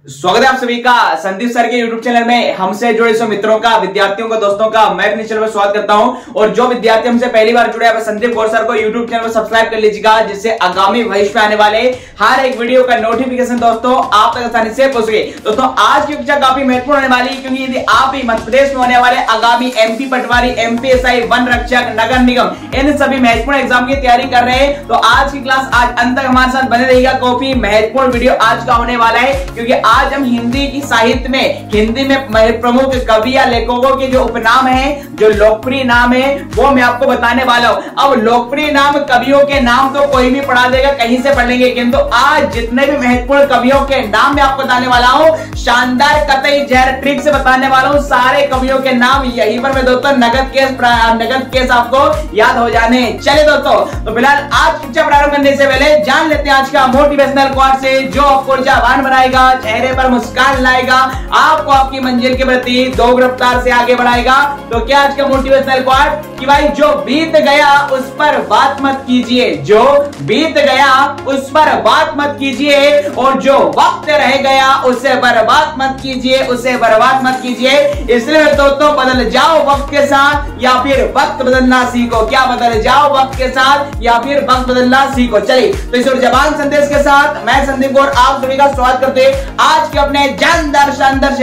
स्वागत है आप सभी का संदीप सर के YouTube चैनल में। हमसे जुड़े सो मित्रों का, विद्यार्थियों का, दोस्तों का मैं अपने चैनल में स्वागत करता हूं। और जो विद्यार्थी हमसे पहली बार जुड़े हैं संदीप गौर सर को YouTube चैनल में सब्सक्राइब कर लीजिएगा, जिससे आगामी भविष्य में आने वाले हर एक वीडियो का नोटिफिकेशन दोस्तों आप तक आसानी से पहुंच सके। दोस्तों आज की कक्षा काफी महत्वपूर्ण होने वाली है, क्योंकि यदि आप भी मध्य प्रदेश में होने वाले आगामी MP पटवारी, MPSI, वन रक्षक, नगर निगम इन सभी महत्वपूर्ण एग्जाम की तैयारी कर रहे हैं तो आज की क्लास आज अंत तक हमारे साथ बने रहिएगा। काफी महत्वपूर्ण वीडियो आज का होने वाला है, क्योंकि आज हम हिंदी की साहित्य में, हिंदी में प्रमुख कवि या लेखकों के जो उपनाम हैं, जो लोकप्रिय नाम है, वो मैं आपको बताने वाला हूं। अब लोकप्रिय नाम, कवियों के नाम तो कोई भी पढ़ा देगा, कहीं से पढ़ लेंगे, किंतु आज जितने भी महत्वपूर्ण कवियों के नाम मैं आपको बताने वाला हूं, शानदार कतई जहर ट्रिक से बताने वाला हूं। सारे कवियों के नाम यहीं पर मैं दोस्तों नगद केस आपको याद हो जाने। चले दोस्तों, तो फिलहाल आज कक्षा प्रारंभ करने से पहले जान लेते हैं आज का मोटिवेशनल क्वाट से, जो आपको ऊर्जावान बनाएगा, चेहरे पर मुस्कान लाएगा, आपको आपकी मंजिल के प्रति दो रफ्तार से आगे बढ़ाएगा। तो क्या आज का मोटिवेशनल क्वाट कि भाई जो बीत गया उस पर बात मत कीजिए, जो बीत गया उस पर बात मत कीजिए, और जो वक्त रह गया उसे बर्बाद मत कीजिए, उसे बर्बाद मत कीजिए। इसलिए दोस्तों बदल जाओ वक्त के साथ या फिर वक्त बदलना सीखो। क्या बदल जाओ वक्त के साथ या फिर वक्त बदलना सीखो। चलिए तो इस जबान संदेश के साथ मैं संदीप गौर आप सभी का स्वागत करते हैं आज के अपने जानदार शानदार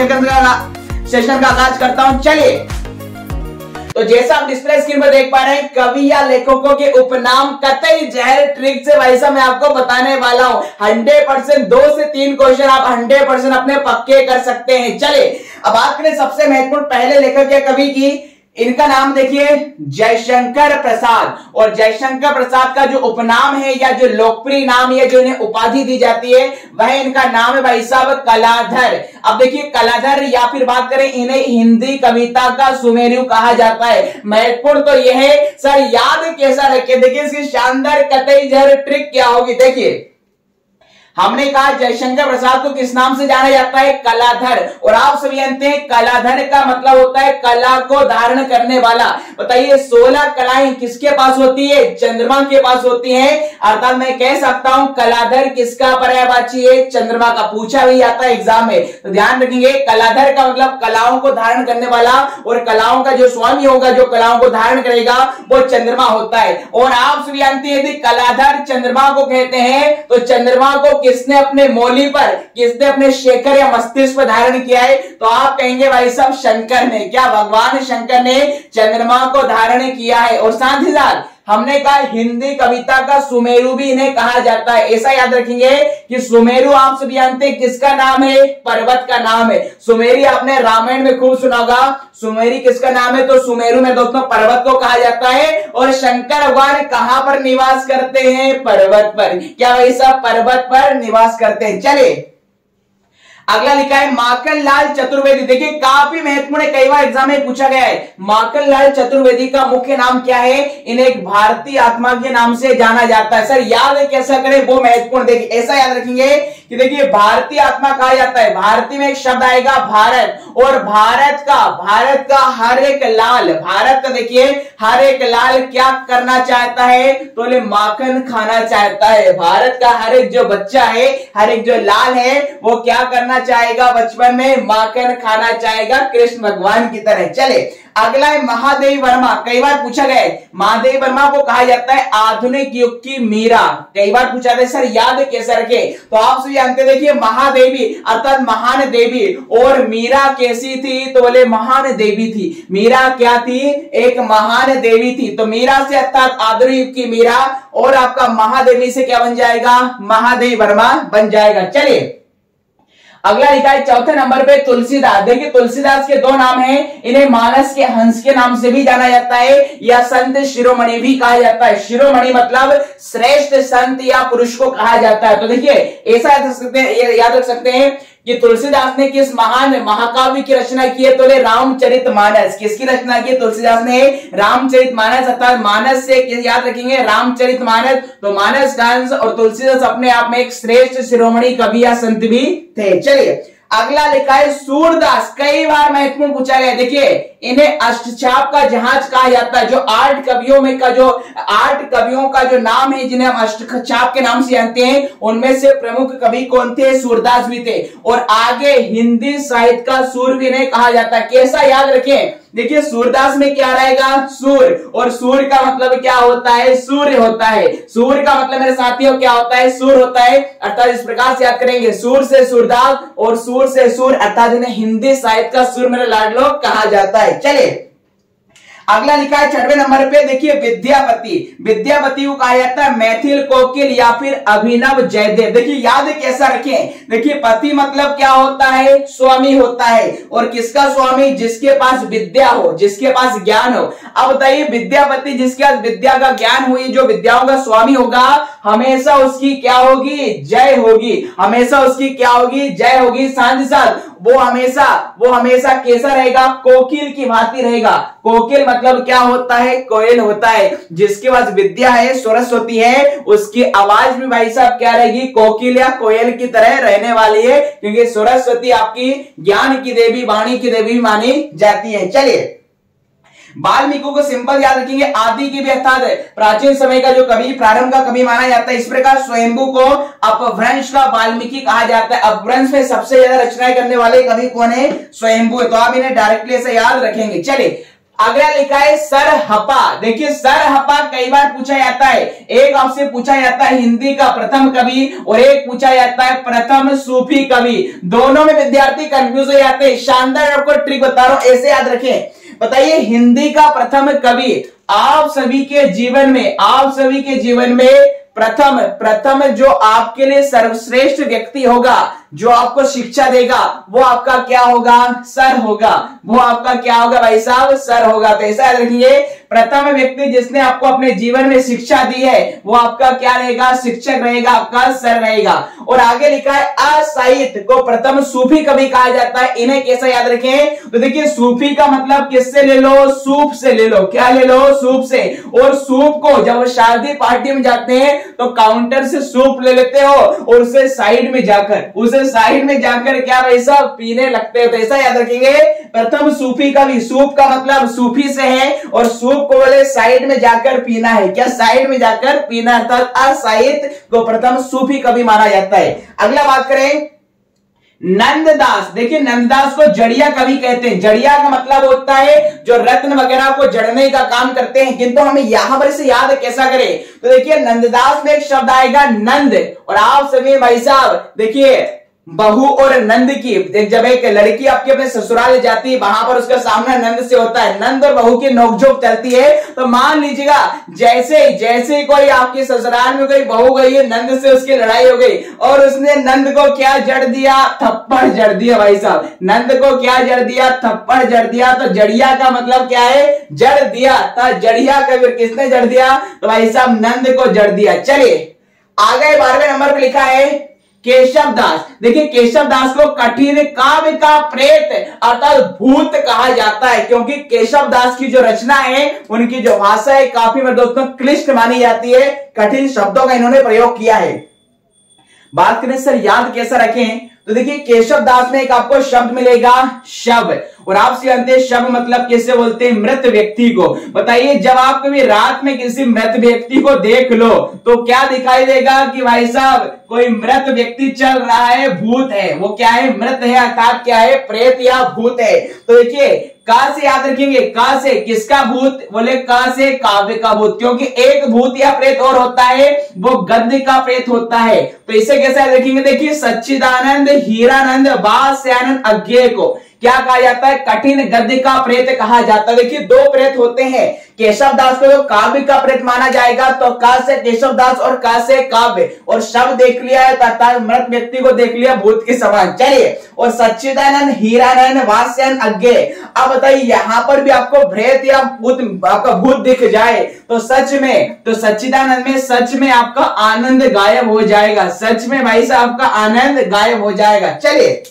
सेशन का आगाज करता हूं। चलिए तो जैसा आप डिस्प्ले स्क्रीन पर देख पा रहे हैं, कवि या लेखकों के उपनाम कतई जहर ट्रिक से वैसा मैं आपको बताने वाला हूं। 100% 2 से 3 क्वेश्चन आप 100% अपने पक्के कर सकते हैं। चले अब बात करें सबसे महत्वपूर्ण पहले लेखक या कवि की। इनका नाम देखिए जयशंकर प्रसाद, और जयशंकर प्रसाद का जो उपनाम है या जो लोकप्रिय नाम है, जो इन्हें उपाधि दी जाती है, वह इनका नाम है भाई साहब कलाधर। अब देखिए कलाधर, या फिर बात करें इन्हें हिंदी कविता का सुमेरु कहा जाता है। महत्वपूर्ण तो यह है सर, याद कैसा रखे, देखिए इसकी शानदार कतई जहर ट्रिक क्या होगी। देखिए हमने कहा जयशंकर प्रसाद को किस नाम से जाना जाता है, कलाधर। और आप सभी जानते हैं कलाधर का मतलब होता है कला को धारण करने वाला। बताइए 16 कलाएं किसके पास होती है, चंद्रमा के पास होती है। अर्थात मैं कह सकता हूं कलाधर किसका पर्यायवाची है, चंद्रमा का। पूछा भी जाता है एग्जाम में, तो ध्यान रखेंगे कलाधर का मतलब कलाओं को धारण करने वाला, और कलाओं का जो स्वामी होगा, जो कलाओं को धारण करेगा, वो चंद्रमा होता है। और आप सभी जानते हैं यदि कलाधर चंद्रमा को कहते हैं तो चंद्रमा को किसने अपने मौली पर, किसने अपने शेखर या मस्तिष्क पर धारण किया है, तो आप कहेंगे भाई साहब शंकर ने। क्या भगवान शंकर ने चंद्रमा को धारण किया है। और साथ ही साथ हमने कहा हिंदी कविता का सुमेरु भी इन्हें कहा जाता है। ऐसा याद रखेंगे कि सुमेरु आप सभी जानते हैं किसका नाम है, पर्वत का नाम है। सुमेरी आपने रामायण में खूब सुना होगा। सुमेरी किसका नाम है, तो सुमेरु में दोस्तों पर्वत को कहा जाता है। और शंकर भगवान कहां पर निवास करते हैं, पर्वत पर। क्या भाई साहब पर्वत पर निवास करते हैं। चलिए अगला लिखा है माखनलाल चतुर्वेदी। देखिए काफी महत्वपूर्ण है, कई बार एग्जाम में पूछा गया है। माखनलाल चतुर्वेदी का मुख्य नाम क्या है, इन्हें एक भारतीय आत्मा के नाम से जाना जाता है। सर याद है कैसा करें, वो महत्वपूर्ण। देखिए ऐसा याद रखेंगे कि देखिए भारतीय आत्मा कहा जाता है, भारतीय में एक शब्द आएगा भारत, और भारत का हर एक लाल, भारत का देखिए हर एक लाल क्या करना चाहता है, तो बोले माखन खाना चाहता है। भारत का हर एक जो बच्चा है, हर एक जो लाल है, वो क्या करना चाहेगा, बचपन में माखन खाना चाहेगा, कृष्ण भगवान की तरह। चले अगला है महादेवी वर्मा। कई बार पूछा गया है, महादेवी वर्मा को कहा जाता है आधुनिक युग की मीरा। कई बार पूछा था सर याद कैसे रखे, तो आप सभी जानते देखिए महादेवी अर्थात महान देवी, और मीरा कैसी थी, तो बोले महान देवी थी। मीरा क्या थी, एक महान देवी थी। तो मीरा से अर्थात आधुनिक युग की मीरा, और आपका महादेवी से क्या बन जाएगा, महादेवी वर्मा बन जाएगा। चलिए अगला लिखा है चौथे नंबर पे तुलसीदास। देखिए तुलसीदास के 2 नाम हैं, इन्हें मानस के हंस के नाम से भी जाना जाता है, या संत शिरोमणि भी कहा जाता है। शिरोमणि मतलब श्रेष्ठ संत या पुरुष को कहा जाता है। तो देखिए ऐसा याद रख सकते हैं कि तुलसीदास ने किस महान महाकाव्य की रचना की है, तो रामचरितमानस। किसकी रचना की है, तुलसीदास ने रामचरितमानस, अर्थात मानस से याद रखेंगे रामचरितमानस। तो मानस का अंश, और तुलसीदास अपने आप में एक श्रेष्ठ शिरोमणि कवि या संत भी थे। चलिए अगला लिखा है सूरदास, कई बार महत्वपूर्ण पूछा गया। देखिए इन्हें अष्टचाप का जहाज कहा जाता है। जो 8 कवियों का जो नाम है जिन्हें हम अष्टचाप के नाम से जानते हैं, उनमें से प्रमुख कवि कौन थे? सूरदास भी थे। और आगे हिंदी साहित्य का सूर्य इन्हें कहा जाता है। कैसा याद रखें, देखिए सूरदास में क्या रहेगा? सूर्य, और सूर्य का मतलब क्या होता है? सूर्य होता है। सूर्य का मतलब मेरे साथियों क्या होता है? सूर्य होता है। अर्थात इस प्रकार से याद करेंगे, सूर्य से सूरदास और सूर्य से सूर्य, अर्थात इन्हें हिंदी साहित्य का सूर्य मेरे लाडलो कहा जाता है। चलिए अगला लिखा है 6वें नंबर पे, देखिए विद्यापति। विद्यापति को कहा जाता है मैथिल कोकिल या फिर अभिनव जयदेव। देखिए याद कैसा रखें, देखिए पति मतलब क्या होता है? स्वामी होता है। और किसका स्वामी? जिसके पास विद्या हो, जिसके पास ज्ञान हो। अब बताइए विद्यापति जिसके पास विद्या का ज्ञान हुई, जो विद्याओं का स्वामी होगा, हमेशा उसकी क्या होगी? जय होगी। हमेशा उसकी क्या होगी? जय होगी। साथ ही साथ वो हमेशा कैसा रहेगा? कोकिल की भांति रहेगा। कोकिल मतलब क्या होता है? कोयल होता है। जिसके पास विद्या है, सरस्वती है, उसकी आवाज भी भाई साहब क्या रहेगी? कोकिल या कोयल की तरह रहने वाली है, क्योंकि सरस्वती आपकी ज्ञान की देवी, वाणी की देवी मानी जाती है। चलिए वाल्मीकि को सिंपल याद रखेंगे, आदि की भी अर्थात प्राचीन समय का जो कवि, प्रारंभ का कवि माना जाता है। इस प्रकार स्वयंभू को अपभ्रंश का वाल्मीकि कहा जाता है। अपभ्रंश में सबसे ज्यादा रचनाएं करने वाले कवि कौन है? स्वयंभू है। तो आप इन्हें डायरेक्टली ऐसे याद रखेंगे। चलिए अगला लिखा है सरहपा। देखिए सरहपा कई बार पूछा जाता है। एक आपसे पूछा जाता है हिंदी का प्रथम कवि, और एक पूछा जाता है प्रथम सूफी कवि। दोनों में विद्यार्थी कंफ्यूज हो जाते हैं। शानदार आपको ट्रिक बता रहा हूं, ऐसे याद रखें। बताइए हिंदी का प्रथम कवि, आप सभी के जीवन में प्रथम जो आपके लिए सर्वश्रेष्ठ व्यक्ति होगा, जो आपको शिक्षा देगा, वो आपका क्या होगा? सर होगा। वो आपका क्या होगा भाई साहब? सर होगा। तो ऐसा याद रखिए, प्रथम व्यक्ति जिसने आपको अपने जीवन में शिक्षा दी है, वो आपका क्या रहेगा? शिक्षक रहेगा, आपका सर रहेगा। और आगे लिखा है असाहित्य को प्रथम सूफी कवि कहा जाता है। इन्हें कैसा याद रखें? तो देखिए सूफी का मतलब किससे ले लो? सूप से ले लो। क्या ले लो? सूप से। और सूप को जब शादी पार्टी में जाते हैं तो काउंटर से सूप ले लेते हो, और उसे साइड में जाकर क्या भाई साहब? पीने लगते हो। तो ऐसा याद रखेंगे, प्रथम सूफी कवि, सूप का मतलब सूफी से है, और सूप को बोले साइड में जाकर पीना है। क्या? साइड में जाकर पीना। अर्थात असाहित्य को प्रथम सूफी कवि माना जाता है। अगला बात करें नंददास। देखिए नंददास को जड़िया कवि कहते हैं। जड़िया का मतलब होता है जो रत्न वगैरह को जड़ने का काम करते हैं, किंतु हमें यहां पर से याद कैसा करें? तो देखिए नंददास में एक शब्द आएगा नंद, और आप सभी भाई साहब देखिए बहू और नंद की, जब एक लड़की आपके अपने ससुराल जाती है, वहां पर उसका सामना नंद से होता है। नंद और बहू की नोकझोंक चलती है। तो मान लीजिएगा जैसे कोई आपके ससुराल में कोई बहू गई है, नंद से उसकी लड़ाई हो गई, और उसने नंद को क्या जड़ दिया? थप्पड़ जड़ दिया भाई साहब। नंद को क्या जड़ दिया? थप्पड़ जड़ दिया। तो जड़िया का मतलब क्या है? जड़ दिया। तो जड़िया कवि किसने जड़ दिया? तो भाई साहब नंद को जड़ दिया। चलिए आगे 12वें नंबर पर लिखा है केशव दास। देखिए केशव दास को कठिन काव्य का प्रेत अर्थात भूत कहा जाता है, क्योंकि केशव दास की जो रचना है, उनकी जो भाषा है, काफी मेरे दोस्तों क्लिष्ट मानी जाती है। कठिन शब्दों का इन्होंने प्रयोग किया है। बात करें सर याद कैसा रखें, तो देखिए केशव दास में एक आपको शब्द मिलेगा शव, और आप जानते हैं शव मतलब किससे बोलते हैं? मृत व्यक्ति को। बताइए जब आप कभी रात में किसी मृत व्यक्ति को देख लो तो क्या दिखाई देगा? कि भाई साहब कोई मृत व्यक्ति चल रहा है, भूत है। वो क्या है? मृत है, अर्थात क्या है? प्रेत या भूत है। तो देखिए का से याद रखेंगे, का से किसका भूत? बोले का से काव्य का भूत, क्योंकि एक भूत या प्रेत और होता है, वो गद्य का प्रेत होता है। तो इसे कैसे याद रखेंगे? देखिए सच्चिदानंद हीरानंद वात्स्यानंद अज्ञेय को क्या कहा जाता है? कठिन गद्य का प्रेत कहा जाता है। देखिए दो प्रेत होते हैं। केशव दास को जो काव्य का प्रेत माना जाएगा, तो का से केशव दास और का से काव्य, और शव देख लिया है अर्थात मृत व्यक्ति को देख लिया भूत के समान। चलिए और सच्चिदानंद हीरानंद वात्स्यानंद अज्ञेय। अब बताइए यहां पर भी आपको प्रेत या भूत, आपका भूत दिख जाए तो सच में, तो सच्चिदानंद में सच में आपका आनंद गायब हो जाएगा। सच में भाई साहब आपका आनंद गायब हो जाएगा। चलिए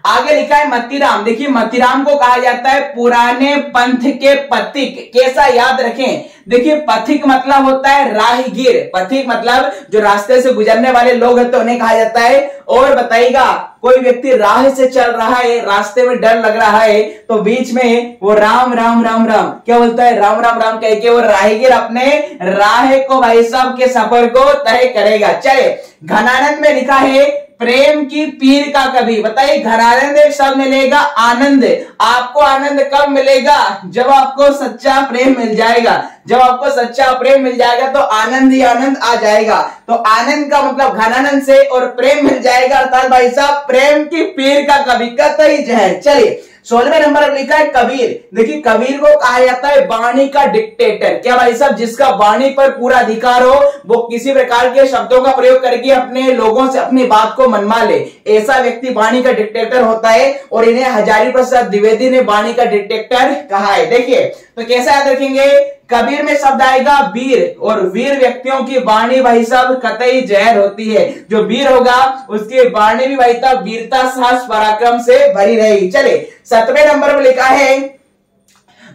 आगे लिखा है मतीराम। देखिए मतीराम को कहा जाता है पुराने पंथ के पथिक। कैसा, याद रखें। देखिए पथिक मतलब होता है राहगीर। पथिक मतलब जो रास्ते से गुजरने वाले लोग हैं तो उन्हें कहा जाता है। और बताइएगा कोई व्यक्ति राह से चल रहा है, रास्ते में डर लग रहा है, तो बीच में वो राम राम राम राम क्या बोलता है, राम राम राम कह के वो राहगीर अपने राह को भाई साहब के सफर को तय करेगा। चले घनानंद में लिखा है प्रेम की पीर का कवि। बताइए घनानंद एक शब्द मिलेगा आनंद। आपको आनंद कब मिलेगा, जब आपको सच्चा प्रेम मिल जाएगा। जब आपको सच्चा प्रेम मिल जाएगा तो आनंद ही आनंद आ जाएगा। तो आनंद का मतलब घनानंद से, और प्रेम मिल जाएगा अर्थात भाई साहब प्रेम की पीर का कवि, कतई जहर। चलिए 16वें नंबर पर लिखा है कबीर। देखिए कबीर को कहा जाता है वाणी का डिक्टेटर। क्या भाई साहब, जिसका वाणी पर पूरा अधिकार हो, वो किसी प्रकार के शब्दों का प्रयोग करके अपने लोगों से अपनी बात को मनवा ले, ऐसा व्यक्ति वाणी का डिक्टेटर होता है। और इन्हें हजारी प्रसाद द्विवेदी ने वाणी का डिक्टेटर कहा है। देखिए तो कैसे याद रखेंगे, कबीर में शब्द आएगा वीर, और वीर व्यक्तियों की वाणी भाई साहब कतई जहर होती है। जो वीर होगा उसकी वाणी भी भाई साहब वीरता साहस पराक्रम से भरी रहेगी। चले 17वें नंबर पर लिखा है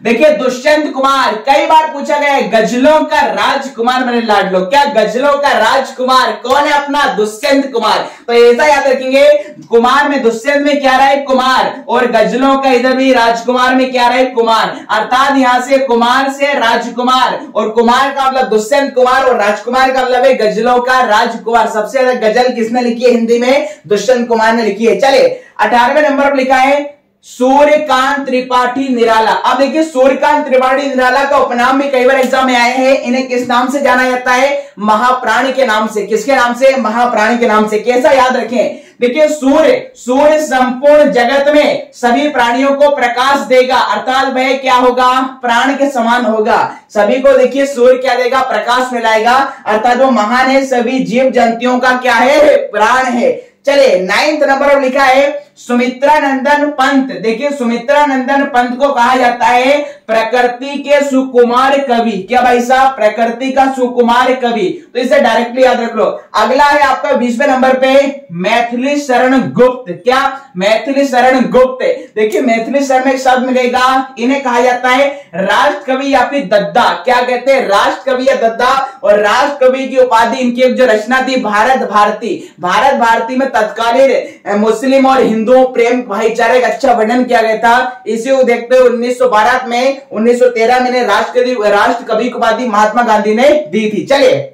देखिए दुष्यंत कुमार। कई बार पूछा गया है गजलों का राजकुमार मेरे लाडलो। क्या गजलों का राजकुमार कौन है अपना, दुष्यंत कुमार। तो ऐसा याद रखेंगे कुमार में दुष्यंत में क्या रहा है कुमार, और गजलों का इधर भी राजकुमार में क्या रहा है कुमार। अर्थात यहां से कुमार से राजकुमार, और कुमार का मतलब दुष्यंत कुमार, और राजकुमार का मतलब है गजलों का राजकुमार। सबसे ज्यादा गजल किसने लिखी है हिंदी में, दुष्यंत कुमार ने लिखी है। चले 18वें नंबर पर लिखा है सूर्यकांत त्रिपाठी निराला। अब देखिए सूर्यकांत त्रिपाठी निराला का उपनाम भी कई बार एग्जाम में आए हैं। इन्हें किस नाम से जाना जाता है, महाप्राण के नाम से। किसके नाम से, महाप्राण के नाम से। कैसा, याद रखें। देखिए सूर्य संपूर्ण जगत में सभी प्राणियों को प्रकाश देगा, अर्थात वह क्या होगा, प्राण के समान होगा। सभी को देखिए सूर्य क्या देगा, प्रकाश मिलाएगा, अर्थात वो महान है, सभी जीव जंतुओं का क्या है, प्राण है। चले 9th नंबर पर लिखा है सुमित्रा नंदन पंत। देखिए सुमित्रा नंदन पंत को कहा जाता है प्रकृति के सुकुमार कवि। क्या भाई साहब, प्रकृति का सुकुमार कवि। तो इसे डायरेक्टली याद रख लो। अगला है आपका 20वें नंबर पे मैथिली शरण गुप्त। क्या, मैथिली शरण गुप्त। देखिए मैथिली शरण में एक शब्द मिलेगा, इन्हें कहा जाता है राष्ट्र कवि या फिर दद्दा। क्या कहते हैं, राष्ट्र कवि या दद्दा। और राष्ट्र कवि की उपाधि इनकी एक जो रचना थी भारत भारती। भारत भारती में तत्कालीन मुस्लिम और हिंदुओं प्रेम भाईचारे का अच्छा वर्णन किया गया था। इसी को देखते हुए 1912 में 1913 में राष्ट्र कवि की उपाधि महात्मा गांधी ने दी थी। चलिए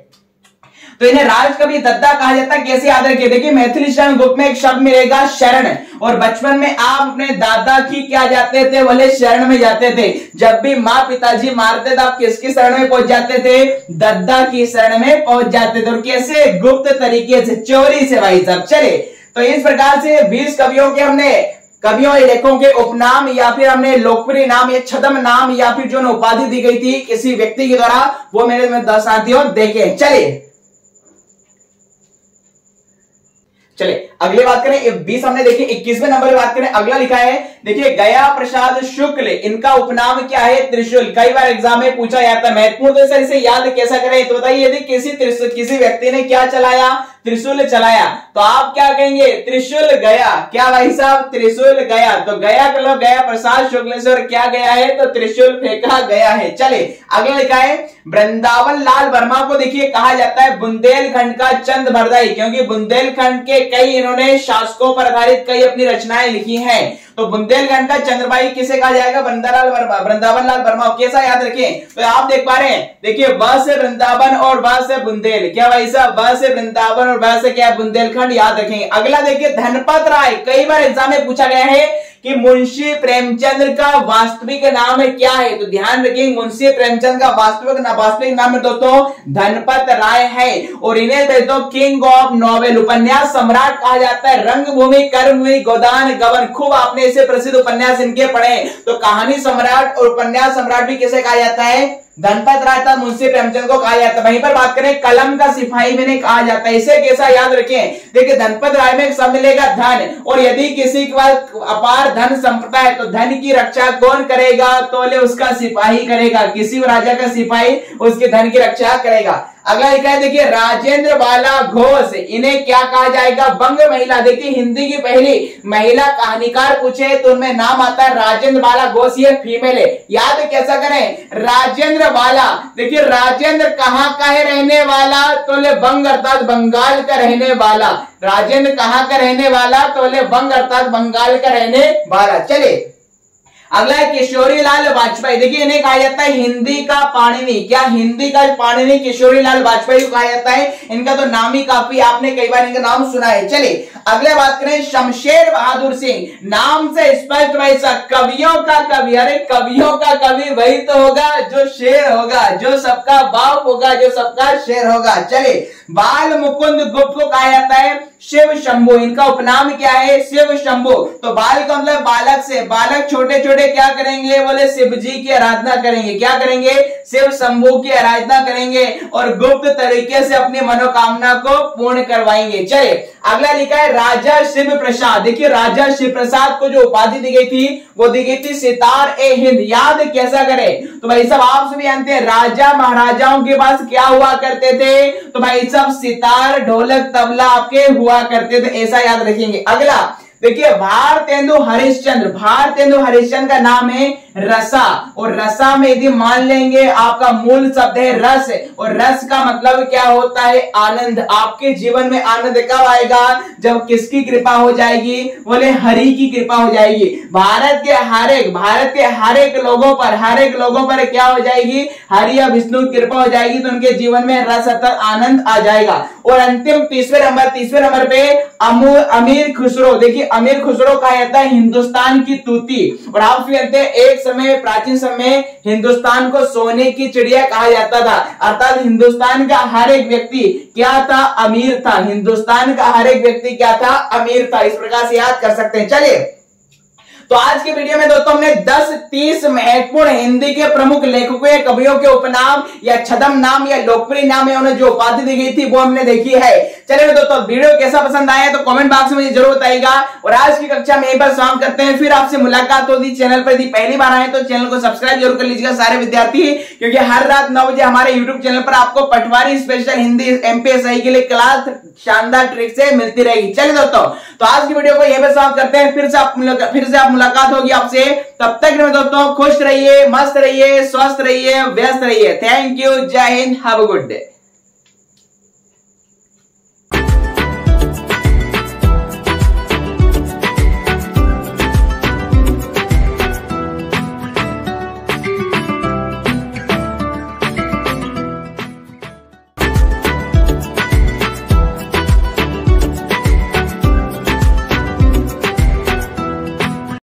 तो इन्हें राष्ट्र कवि दद्दा कहा जाता है। कैसे याद रखिए, देखिए मैथिली शरण गुप्त में एक शब्द मिलेगा शरण। और बचपन में आप अपने दादा की क्या जाते थे, बोले शरण में जाते थे। जब भी माँ पिताजी मारते थे आप किसकी शरण में पहुंच जाते थे, दद्दा की शरण में पहुंच जाते थे। और कैसे, गुप्त तरीके से, चोरी से भाई साहब। चले तो इस प्रकार से 20 कवियों के हमने कवियों या लेखकों के उपनाम या फिर हमने लोकप्रिय नाम या छद्म नाम या फिर जो उपाधि दी गई थी किसी व्यक्ति के द्वारा, वो मेरे में 10 साथियों देखे। चले अगली बात करें, 20 हमने देखी। 21वें नंबर पर बात करें, अगला लिखा है देखिए गया प्रसाद शुक्ल। इनका उपनाम क्या है, त्रिशूल। कई बार एग्जाम में पूछा जाता है, महत्वपूर्ण। तो सर इसे याद कैसा करें, तो बताइए यदि किसी व्यक्ति ने क्या चलाया, त्रिशूल चलाया, तो आप क्या कहेंगे, त्रिशूल गया। क्या भाई साहब, त्रिशूल गया। तो गया का लोग गया प्रसाद शुक्ल से, और क्या गया है, तो त्रिशूल फेंका गया है। चले अगला लिखा है वृंदावन लाल वर्मा को देखिए कहा जाता है बुंदेलखंड का चंद बरदाई, क्योंकि बुंदेलखंड के कई इन्होंने शासकों पर आधारित कई अपनी रचनाएं लिखी हैं। तो बुंदेलखंड का चंद्रभाई किसे कहा जाएगा, वृंदावन लाल वर्मा। कैसा, याद रखें। तो आप देख पा रहे हैं, देखिए ब से वृंदावन और ब से बुंदेल। क्या भाई साहब, ब से वृंदावन और ब से क्या, बुंदेलखंड। याद रखेंगे। अगला देखिए धनपत राय। कई बार एग्जाम में पूछा गया है कि मुंशी प्रेमचंद का वास्तविक नाम क्या है, तो ध्यान रखेंगे मुंशी प्रेमचंद का वास्तविक नाम है दोस्तों धनपत राय है। और इन्हें दोस्तों किंग ऑफ नॉवेल, उपन्यास सम्राट कहा जाता है। रंगभूमि, कर्मभूमि, गोदान, गबन, खूब आपने इसे प्रसिद्ध उपन्यास इनके पढ़े। तो कहानी सम्राट और उपन्यास सम्राट भी किसे कहा जाता है, धनपत राय था, मुंशी प्रेमचंद को कहा जाता है। वहीं पर बात करें कलम का सिपाही मैंने कहा जाता है। इसे कैसा, याद रखें। देखिए धनपत राय में एक शब्द मिलेगा धन, और यदि किसी के पास अपार धन संपदा है तो धन की रक्षा कौन करेगा, तो उसका सिपाही करेगा। किसी राजा का सिपाही उसके धन की रक्षा करेगा। अगला लिखा है देखिए राजेंद्र बाला घोष, इन्हें क्या कहा जाएगा? वंग महिला। देखिए हिंदी की पहली महिला कहानीकार पूछे तो उनमें नाम आता है राजेंद्र बाला घोष, ये फीमेल है। याद कैसा करें? राजेंद्र बाला। देखिए राजेंद्र कहाँ का है रहने वाला? तो ले वंग अर्थात बंगाल का रहने वाला। राजेंद्र कहाँ का रहने वाला? तो ले वंग अर्थात बंगाल का रहने वाला। चले अगला है किशोरी लाल वाजपेयी। देखिए इन्हें कहा जाता है हिंदी का पाणिनि। क्या हिंदी का पाणिनि किशोरी लाल वाजपेयी को कहा जाता है? इनका तो नाम ही काफी, आपने कई बार इनका नाम सुना है। चलिए अगले बात करें शमशेर बहादुर सिंह। नाम से स्पष्ट वैसा कवियों का कवि। अरे कवियों का कवि वही तो होगा जो शेर होगा, जो सबका बाप होगा, जो सबका शेर होगा। चले बाल मुकुंद गुप्त को कहा जाता है शिव शंभु। इनका उपनाम क्या है? शिव शंभु। तो बाल का मतलब बालक से, बालक छोटे छोटे क्या करेंगे? बोले शिव जी की आराधना करेंगे। क्या करेंगे? शिव शंभु की आराधना करेंगे और गुप्त तरीके से अपनी मनोकामना को पूर्ण करवाएंगे। चले अगला लिखा है राजा शिव प्रसाद। देखिए राजा शिव प्रसाद को जो उपाधि दी गई थी वो दी गई थी सितार ए हिंद। याद कैसा करें? तो भाई सब आप सभी जानते हैं राजा महाराजाओं के पास क्या हुआ करते थे? तो भाई सब सितार ढोलक तबला आपके हुआ करते थे, ऐसा याद रखेंगे। अगला देखिए भारतेंदु हरिश्चंद्र। भारतेंदु हरिश्चंद्र का नाम है रसा, और रसा में यदि मान लेंगे आपका मूल शब्द है रस, और रस का मतलब क्या होता है? आनंद। आपके जीवन में आनंद कब आएगा? जब किसकी कृपा हो जाएगी? बोले हरि की कृपा हो जाएगी। भारत के हर एक लोगों पर क्या हो जाएगी? हरि या विष्णु की कृपा हो जाएगी, तो उनके जीवन में रस अर्थात आनंद आ जाएगा। और अंतिम तीसरे नंबर पे अमीर खुसरो। देखिए अमीर खुसरो कहा जाता है हिंदुस्तान की तूती। और आप जानते हैं एक समय प्राचीन समय हिंदुस्तान को सोने की चिड़िया कहा जाता था, अर्थात हिंदुस्तान का हर एक व्यक्ति क्या था? अमीर था। हिंदुस्तान का हर एक व्यक्ति क्या था? अमीर था। इस प्रकार से याद कर सकते हैं। चलिए तो आज के वीडियो में दोस्तों हमने 10-30 महत्वपूर्ण हिंदी के प्रमुख लेखकों या कवियों के उपनाम या छद्म नाम या लोकप्रिय नाम या उन्हें जो उपाधि दी गई थी वो हमने देखी है। चलिए दोस्तों वीडियो कैसा पसंद आया तो कमेंट बॉक्स में मुझे जरूर बताइएगा। और आज की कक्षा में यहीं पर समाप्त करते हैं, फिर आपसे मुलाकात होगी। चैनल पर यदि पहली बार आए तो चैनल को सब्सक्राइब जरूर कर लीजिएगा सारे विद्यार्थी, क्योंकि हर रात 9 बजे हमारे यूट्यूब चैनल पर आपको पटवारी स्पेशल हिंदी एमपीएसआई के लिए क्लास शानदार ट्रिक से मिलती रहेगी। चलिए दोस्तों तो आज की वीडियो को यहीं पर समाप्त करते हैं, फिर से आप मुलाकात होगी आपसे। तब तक दोस्तों खुश रहिए, मस्त रहिए, स्वस्थ रहिए, व्यस्त रहिए। थैंक यू, जय Hind, have a good day.